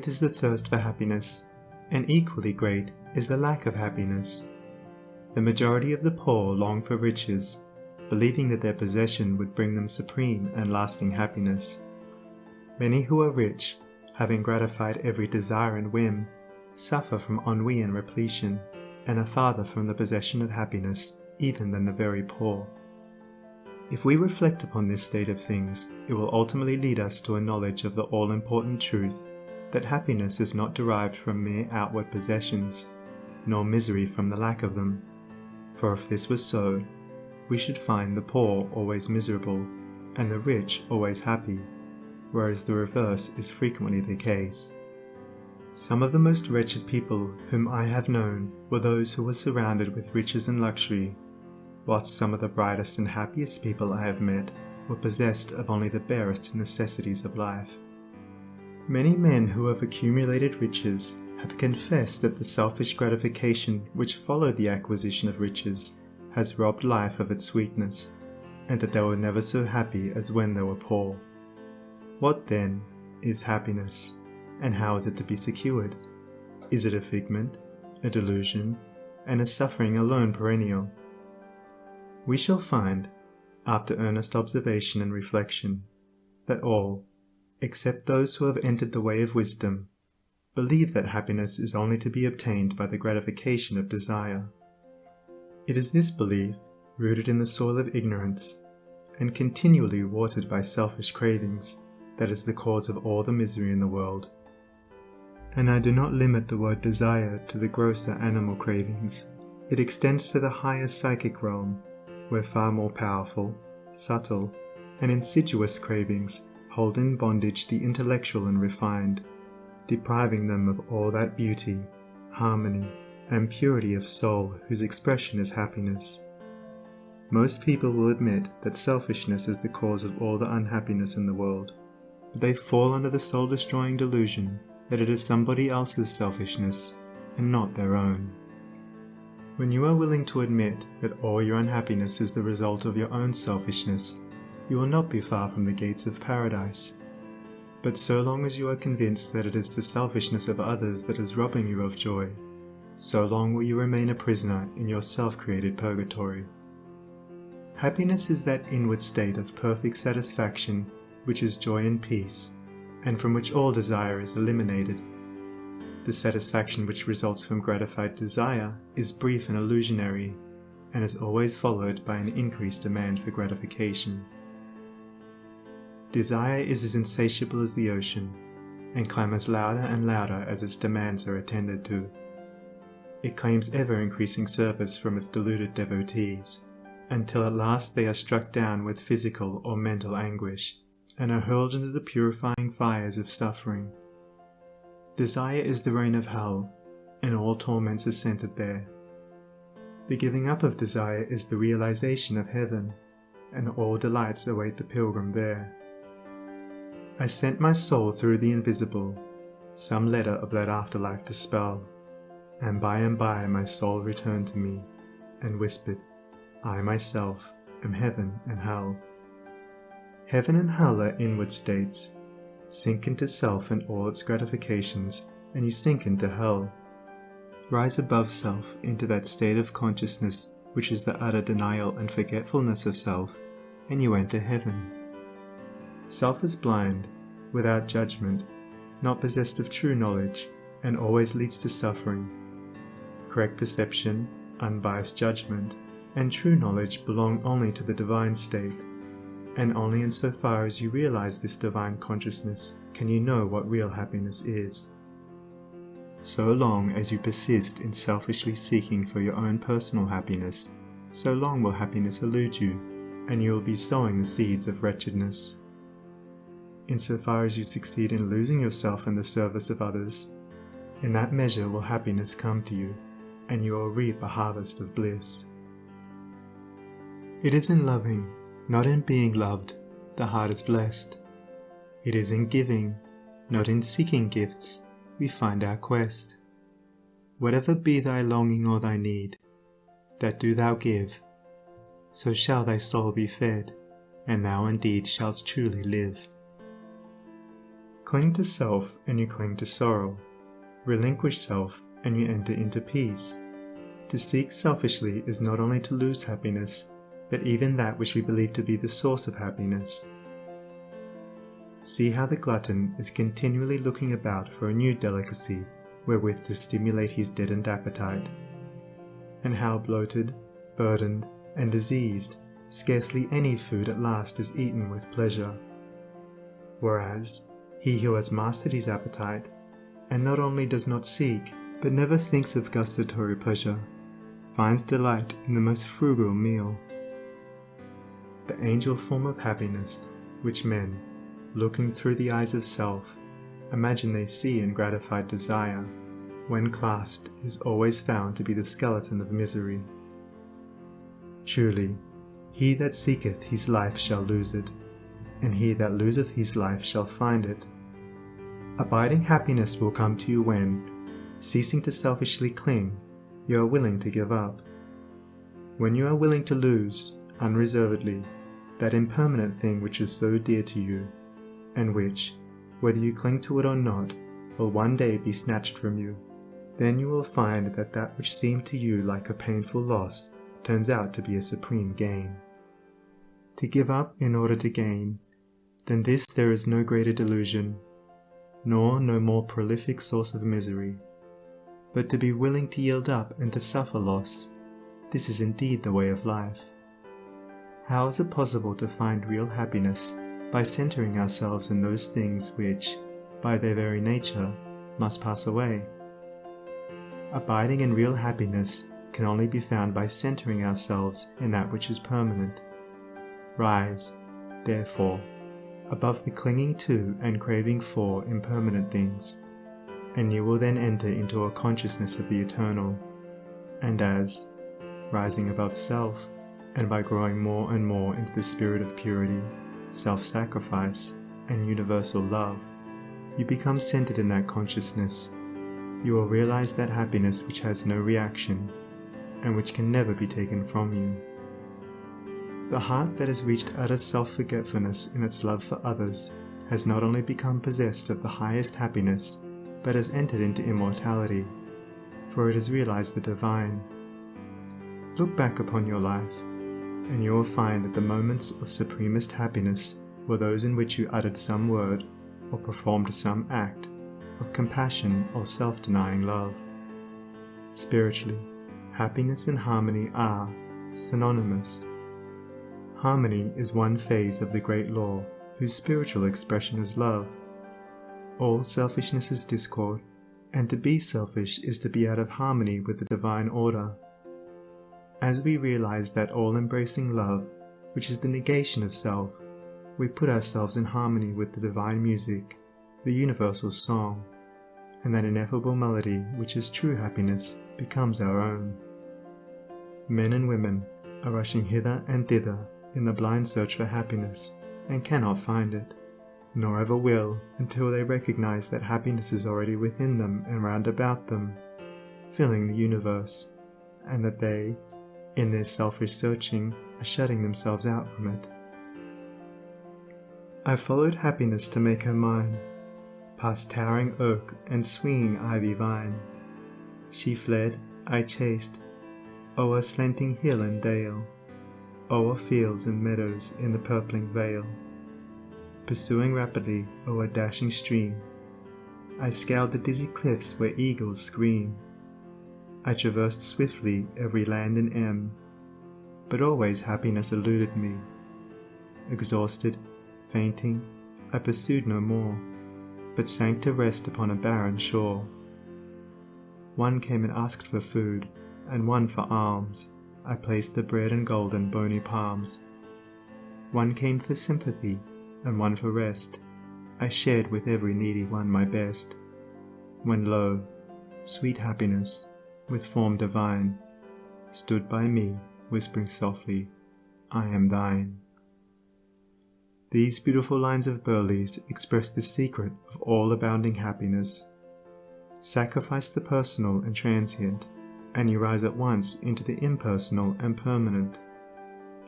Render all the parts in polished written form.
Great is the thirst for happiness, and equally great is the lack of happiness. The majority of the poor long for riches, believing that their possession would bring them supreme and lasting happiness. Many who are rich, having gratified every desire and whim, suffer from ennui and repletion, and are farther from the possession of happiness even than the very poor. If we reflect upon this state of things, it will ultimately lead us to a knowledge of the all-important truth that happiness is not derived from mere outward possessions, nor misery from the lack of them. For if this was so, we should find the poor always miserable, and the rich always happy, whereas the reverse is frequently the case. Some of the most wretched people whom I have known were those who were surrounded with riches and luxury, whilst some of the brightest and happiest people I have met were possessed of only the barest necessities of life. Many men who have accumulated riches have confessed that the selfish gratification which followed the acquisition of riches has robbed life of its sweetness, and that they were never so happy as when they were poor. What, then, is happiness, and how is it to be secured? Is it a figment, a delusion, and is suffering alone perennial? We shall find, after earnest observation and reflection, that all, except those who have entered the way of wisdom, believe that happiness is only to be obtained by the gratification of desire. It is this belief, rooted in the soil of ignorance, and continually watered by selfish cravings, that is the cause of all the misery in the world. And I do not limit the word desire to the grosser animal cravings. It extends to the higher psychic realm, where far more powerful, subtle, and insidious cravings hold in bondage the intellectual and refined, depriving them of all that beauty, harmony, and purity of soul whose expression is happiness. Most people will admit that selfishness is the cause of all the unhappiness in the world, but they fall under the soul-destroying delusion that it is somebody else's selfishness and not their own. When you are willing to admit that all your unhappiness is the result of your own selfishness, you will not be far from the gates of paradise. But so long as you are convinced that it is the selfishness of others that is robbing you of joy, so long will you remain a prisoner in your self-created purgatory. Happiness is that inward state of perfect satisfaction which is joy and peace, and from which all desire is eliminated. The satisfaction which results from gratified desire is brief and illusionary, and is always followed by an increased demand for gratification. Desire is as insatiable as the ocean, and clamours louder and louder as its demands are attended to. It claims ever-increasing service from its deluded devotees, until at last they are struck down with physical or mental anguish, and are hurled into the purifying fires of suffering. Desire is the reign of hell, and all torments are centered there. The giving up of desire is the realization of heaven, and all delights await the pilgrim there. I sent my soul through the invisible, some letter of that afterlife to spell, and by my soul returned to me, and whispered, I myself am heaven and hell. Heaven and hell are inward states. Sink into self and all its gratifications, and you sink into hell. Rise above self into that state of consciousness which is the utter denial and forgetfulness of self, and you enter heaven. Self is blind, without judgment, not possessed of true knowledge, and always leads to suffering. Correct perception, unbiased judgment, and true knowledge belong only to the divine state, and only insofar as you realize this divine consciousness can you know what real happiness is. So long as you persist in selfishly seeking for your own personal happiness, so long will happiness elude you, and you will be sowing the seeds of wretchedness. Insofar as you succeed in losing yourself in the service of others, in that measure will happiness come to you, and you will reap a harvest of bliss. It is in loving, not in being loved, the heart is blessed. It is in giving, not in seeking gifts, we find our quest. Whatever be thy longing or thy need, that do thou give, so shall thy soul be fed, and thou indeed shalt truly live. Cling to self and you cling to sorrow. Relinquish self and you enter into peace. To seek selfishly is not only to lose happiness, but even that which we believe to be the source of happiness. See how the glutton is continually looking about for a new delicacy wherewith to stimulate his deadened appetite, and how bloated, burdened, and diseased scarcely any food at last is eaten with pleasure. Whereas, he who has mastered his appetite, and not only does not seek, but never thinks of gustatory pleasure, finds delight in the most frugal meal. The angel form of happiness, which men, looking through the eyes of self, imagine they see in gratified desire, when clasped is always found to be the skeleton of misery. Truly, he that seeketh his life shall lose it, and he that loseth his life shall find it. Abiding happiness will come to you when, ceasing to selfishly cling, you are willing to give up. When you are willing to lose, unreservedly, that impermanent thing which is so dear to you, and which, whether you cling to it or not, will one day be snatched from you, then you will find that that which seemed to you like a painful loss turns out to be a supreme gain. To give up in order to gain, than this there is no greater delusion, nor no more prolific source of misery. But to be willing to yield up and to suffer loss, this is indeed the way of life. How is it possible to find real happiness by centering ourselves in those things which, by their very nature, must pass away? Abiding in real happiness can only be found by centering ourselves in that which is permanent. Rise, therefore, above the clinging to and craving for impermanent things, and you will then enter into a consciousness of the eternal, and as, rising above self, and by growing more and more into the spirit of purity, self-sacrifice, and universal love, you become centered in that consciousness, you will realize that happiness which has no reaction, and which can never be taken from you. The heart that has reached utter self-forgetfulness in its love for others has not only become possessed of the highest happiness, but has entered into immortality, for it has realized the divine. Look back upon your life, and you will find that the moments of supremest happiness were those in which you uttered some word, or performed some act, of compassion or self-denying love. Spiritually, happiness and harmony are synonymous. Harmony is one phase of the great law, whose spiritual expression is love. All selfishness is discord, and to be selfish is to be out of harmony with the divine order. As we realize that all-embracing love, which is the negation of self, we put ourselves in harmony with the divine music, the universal song, and that ineffable melody which is true happiness becomes our own. Men and women are rushing hither and thither in the blind search for happiness, and cannot find it, nor ever will until they recognize that happiness is already within them and round about them, filling the universe, and that they, in their selfish searching, are shutting themselves out from it. I followed happiness to make her mine, past towering oak and swinging ivy vine. She fled, I chased, o'er slanting hill and dale, o'er fields and meadows in the purpling vale. Pursuing rapidly o'er dashing stream, I scaled the dizzy cliffs where eagles scream. I traversed swiftly every land and em, but always happiness eluded me. Exhausted, fainting, I pursued no more, but sank to rest upon a barren shore. One came and asked for food, and one for alms. I placed the bread and gold in bony palms. One came for sympathy, and one for rest. I shared with every needy one my best. When lo, sweet happiness, with form divine, stood by me, whispering softly, I am thine. These beautiful lines of Burleigh's express the secret of all abounding happiness. Sacrifice the personal and transient, and you rise at once into the impersonal and permanent.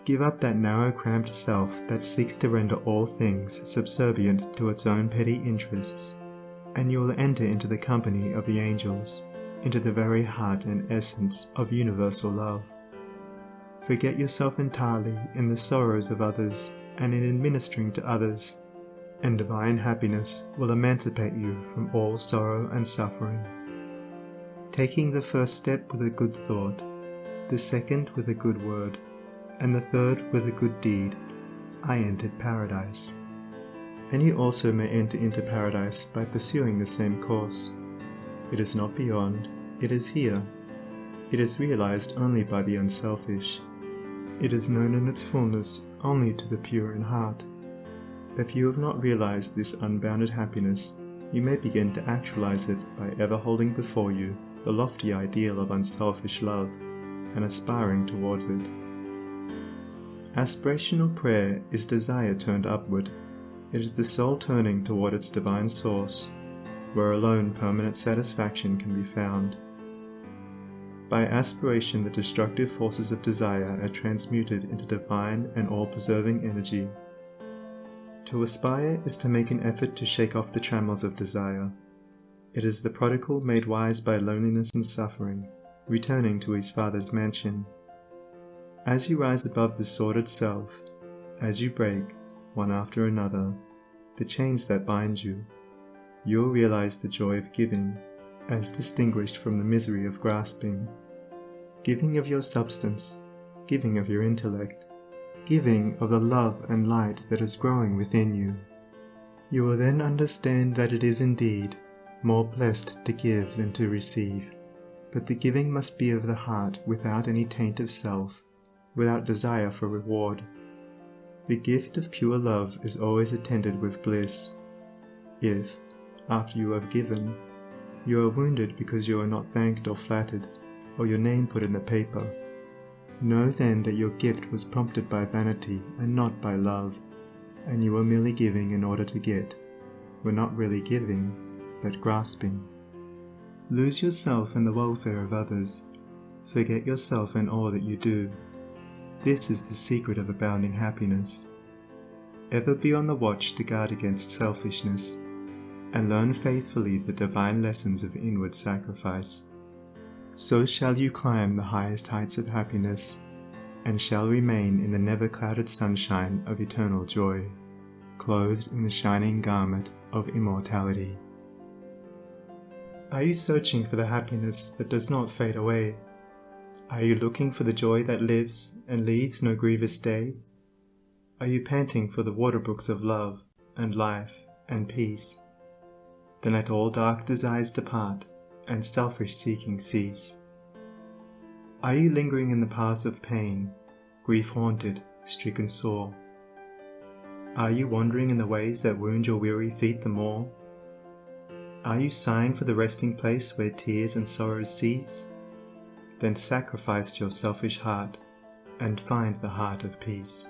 Give up that narrow, cramped self that seeks to render all things subservient to its own petty interests, and you will enter into the company of the angels, into the very heart and essence of universal love. Forget yourself entirely in the sorrows of others and in administering to others, and divine happiness will emancipate you from all sorrow and suffering. Taking the first step with a good thought, the second with a good word, and the third with a good deed, I entered paradise. And you also may enter into paradise by pursuing the same course. It is not beyond, it is here. It is realized only by the unselfish. It is known in its fullness only to the pure in heart. If you have not realized this unbounded happiness, you may begin to actualize it by ever holding before you the lofty ideal of unselfish love and aspiring towards it. Aspirational prayer is desire turned upward. It is the soul turning toward its divine source, where alone permanent satisfaction can be found. By aspiration, the destructive forces of desire are transmuted into divine and all-preserving energy. To aspire is to make an effort to shake off the trammels of desire. It is the prodigal made wise by loneliness and suffering, returning to his Father's mansion. As you rise above the sordid self, as you break, one after another, the chains that bind you, you'll realize the joy of giving, as distinguished from the misery of grasping. Giving of your substance, giving of your intellect, giving of the love and light that is growing within you. You will then understand that it is indeed more blessed to give than to receive, but the giving must be of the heart without any taint of self, without desire for reward. The gift of pure love is always attended with bliss. If, after you have given, you are wounded because you are not thanked or flattered, or your name put in the paper, know then that your gift was prompted by vanity and not by love, and you were merely giving in order to get, were not really giving, but grasping. Lose yourself in the welfare of others. Forget yourself in all that you do. This is the secret of abounding happiness. Ever be on the watch to guard against selfishness, and learn faithfully the divine lessons of inward sacrifice. So shall you climb the highest heights of happiness, and shall remain in the never-clouded sunshine of eternal joy, clothed in the shining garment of immortality. Are you searching for the happiness that does not fade away? Are you looking for the joy that lives and leaves no grievous day? Are you panting for the waterbrooks of love and life and peace? Then let all dark desires depart and selfish seeking cease. Are you lingering in the paths of pain, grief-haunted, stricken sore? Are you wandering in the ways that wound your weary feet the more? Are you sighing for the resting place where tears and sorrows cease? Then sacrifice your selfish heart and find the heart of peace.